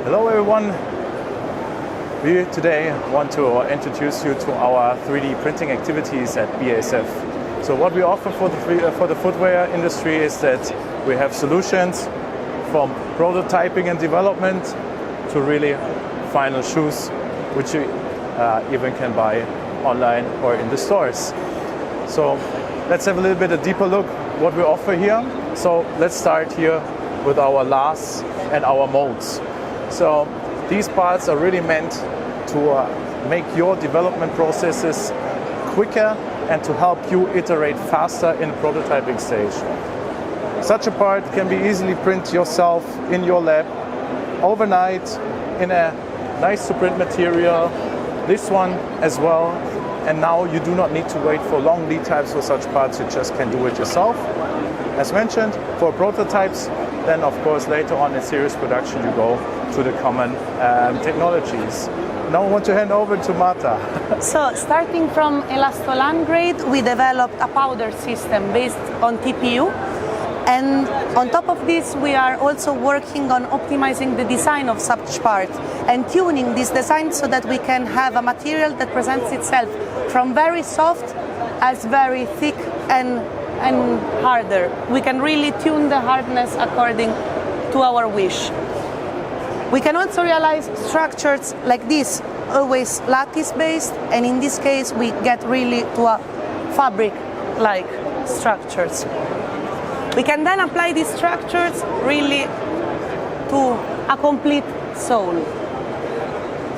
Hello everyone. We today want to introduce you to our 3D printing activities at BASF. So what we offer for the footwear industry is that we have solutions from prototyping and development to really final shoes, which you even can buy online or in the stores. So let's have a little bit a deeper look what we offer here. So let's start here with our laths and our molds. So these parts are really meant to make your development processes quicker and to help you iterate faster in the prototyping stage. Such a part can be easily printed yourself in your lab overnight in a nice to print material. This one as well. And now you do not need to wait for long lead times for such parts, you just can do it yourself. As mentioned, for prototypes, then of course later on in series production you go to the common technologies. Now I want to hand over to Marta. So starting from elastolan grade, we developed a powder system based on TPU. And on top of this, we are also working on optimizing the design of such parts and tuning this design so that we can have a material that presents itself from very soft as very thick and harder. We can really tune the hardness according to our wish. We can also realize structures like this, always lattice-based, and in this case we get really to a fabric-like structures. We can then apply these structures really to a complete sole.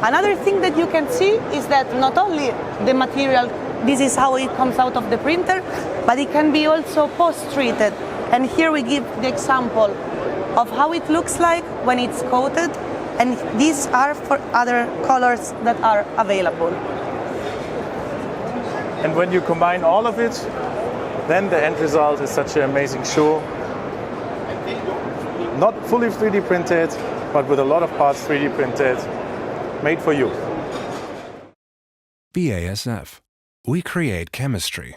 Another thing that you can see is that not only the material, this is how it comes out of the printer, but it can be also post-treated. And here we give the example of how it looks like when it's coated, and these are for other colors that are available. And when you combine all of it, then the end result is such an amazing shoe. Not fully 3D printed, but with a lot of parts 3D printed, made for you. BASF. We create chemistry.